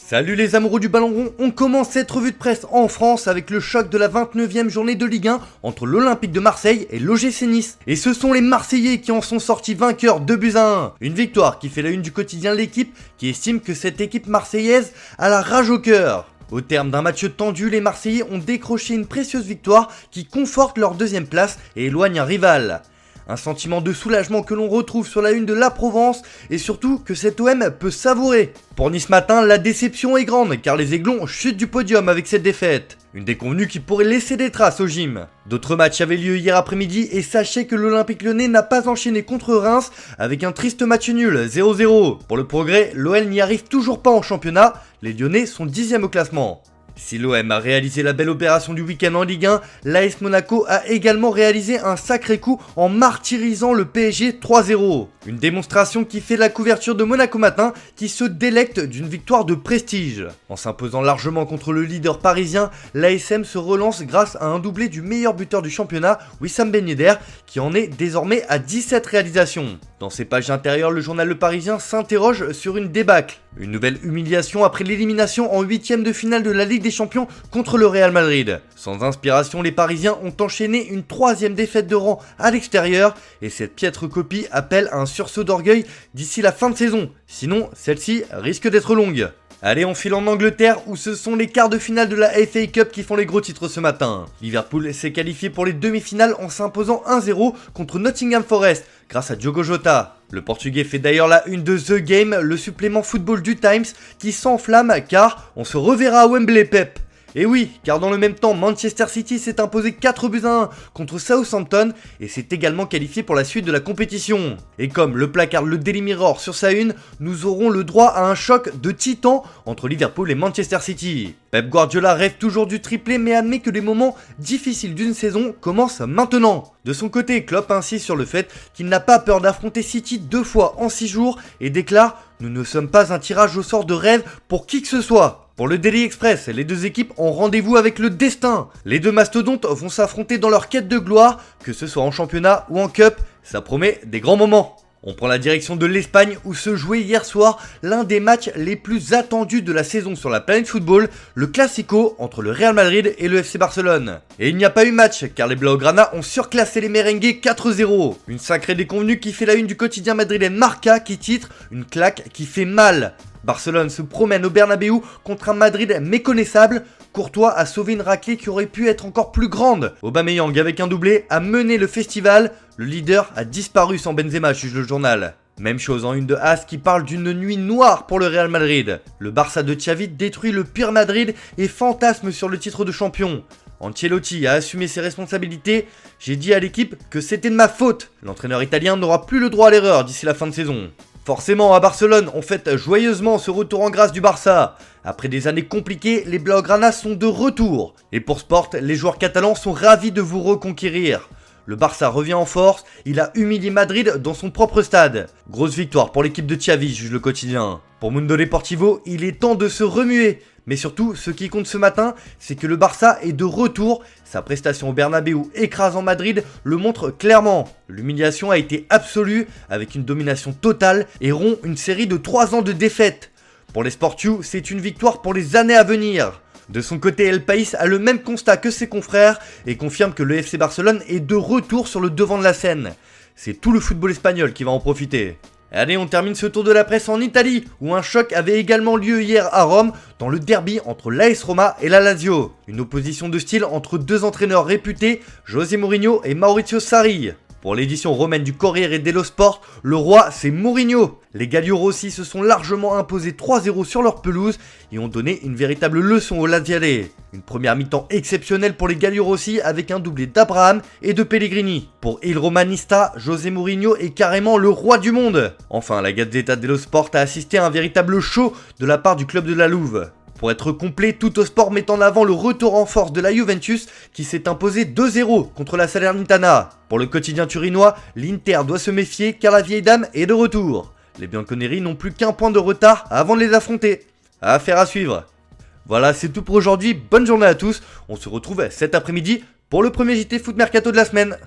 Salut les amoureux du ballon rond, on commence cette revue de presse en France avec le choc de la 29e journée de Ligue 1 entre l'Olympique de Marseille et l'OGC Nice. Et ce sont les Marseillais qui en sont sortis vainqueurs 2-1. Une victoire qui fait la une du quotidien L'Équipe qui estime que cette équipe marseillaise a la rage au cœur. Au terme d'un match tendu, les Marseillais ont décroché une précieuse victoire qui conforte leur deuxième place et éloigne un rival. Un sentiment de soulagement que l'on retrouve sur la une de la Provence et surtout que cet OM peut savourer. Pour Nice matin, la déception est grande car les Aiglons chutent du podium avec cette défaite. Une déconvenue qui pourrait laisser des traces au gym. D'autres matchs avaient lieu hier après-midi et sachez que l'Olympique Lyonnais n'a pas enchaîné contre Reims avec un triste match nul 0-0. Pour le progrès, l'OL n'y arrive toujours pas en championnat, les Lyonnais sont 10e au classement. Si l'OM a réalisé la belle opération du week-end en Ligue 1, l'AS Monaco a également réalisé un sacré coup en martyrisant le PSG 3-0. Une démonstration qui fait la couverture de Monaco Matin qui se délecte d'une victoire de prestige. En s'imposant largement contre le leader parisien, l'ASM se relance grâce à un doublé du meilleur buteur du championnat, Wissam Ben Yedder, qui en est désormais à 17 réalisations. Dans ses pages intérieures, le journal Le Parisien s'interroge sur une débâcle. Une nouvelle humiliation après l'élimination en 8e de finale de la Ligue des Champions contre le Real Madrid. Sans inspiration, les Parisiens ont enchaîné une 3e défaite de rang à l'extérieur et cette piètre copie appelle à un sursaut d'orgueil d'ici la fin de saison. Sinon, celle-ci risque d'être longue. Allez, on file en Angleterre où ce sont les quarts de finale de la FA Cup qui font les gros titres ce matin. Liverpool s'est qualifié pour les demi-finales en s'imposant 1-0 contre Nottingham Forest grâce à Diogo Jota. Le Portugais fait d'ailleurs la une de The Game, le supplément football du Times qui s'enflamme car on se reverra à Wembley Pep. Et oui, car dans le même temps, Manchester City s'est imposé 4-1 contre Southampton et s'est également qualifié pour la suite de la compétition. Et comme le placard le Daily Mirror sur sa une, nous aurons le droit à un choc de titans entre Liverpool et Manchester City. Pep Guardiola rêve toujours du triplé mais admet que les moments difficiles d'une saison commencent maintenant. De son côté, Klopp insiste sur le fait qu'il n'a pas peur d'affronter City 2 fois en 6 jours et déclare « Nous ne sommes pas un tirage au sort de rêve pour qui que ce soit ». Pour le Daily Express, les deux équipes ont rendez-vous avec le destin. Les deux mastodontes vont s'affronter dans leur quête de gloire, que ce soit en championnat ou en cup, ça promet des grands moments. On prend la direction de l'Espagne où se jouait hier soir l'un des matchs les plus attendus de la saison sur la planète football, le Classico entre le Real Madrid et le FC Barcelone. Et il n'y a pas eu match car les Blaugrana ont surclassé les merengues 4-0. Une sacrée déconvenue qui fait la une du quotidien madrilène Marca qui titre « Une claque qui fait mal ». Barcelone se promène au Bernabéu contre un Madrid méconnaissable. Courtois a sauvé une raclée qui aurait pu être encore plus grande. Aubameyang avec un doublé a mené le festival. Le leader a disparu sans Benzema, juge le journal. Même chose en une de As qui parle d'une nuit noire pour le Real Madrid. Le Barça de Xavi détruit le pire Madrid et fantasme sur le titre de champion. Ancelotti a assumé ses responsabilités. J'ai dit à l'équipe que c'était de ma faute. L'entraîneur italien n'aura plus le droit à l'erreur d'ici la fin de saison. Forcément, à Barcelone, on fête joyeusement ce retour en grâce du Barça. Après des années compliquées, les Blaugrana sont de retour. Et pour Sport, les joueurs catalans sont ravis de vous reconquérir. Le Barça revient en force, il a humilié Madrid dans son propre stade. Grosse victoire pour l'équipe de Xavi, juge le quotidien. Pour Mundo Deportivo, il est temps de se remuer. Mais surtout, ce qui compte ce matin, c'est que le Barça est de retour. Sa prestation au Bernabéu écrasant Madrid le montre clairement. L'humiliation a été absolue avec une domination totale et rompt une série de 3 ans de défaites. Pour les Sportius, c'est une victoire pour les années à venir. De son côté, El País a le même constat que ses confrères et confirme que le FC Barcelone est de retour sur le devant de la scène. C'est tout le football espagnol qui va en profiter. Allez, on termine ce tour de la presse en Italie, où un choc avait également lieu hier à Rome, dans le derby entre l'AS Roma et la Lazio. Une opposition de style entre deux entraîneurs réputés, José Mourinho et Maurizio Sarri. Pour l'édition romaine du Corriere dello Sport, le roi c'est Mourinho. Les Galliorossi se sont largement imposés 3-0 sur leur pelouse et ont donné une véritable leçon aux Laziale. Une première mi-temps exceptionnelle pour les Galliorossi avec un doublé d'Abraham et de Pellegrini. Pour Il Romanista, José Mourinho est carrément le roi du monde. Enfin, la Gazzetta dello Sport a assisté à un véritable show de la part du club de la Louve. Pour être complet, Tuttosport met en avant le retour en force de la Juventus qui s'est imposé 2-0 contre la Salernitana. Pour le quotidien turinois, l'Inter doit se méfier car la vieille dame est de retour. Les Bianconeri n'ont plus qu'un point de retard avant de les affronter. Affaire à suivre. Voilà, c'est tout pour aujourd'hui. Bonne journée à tous. On se retrouve cet après-midi pour le premier JT Foot Mercato de la semaine.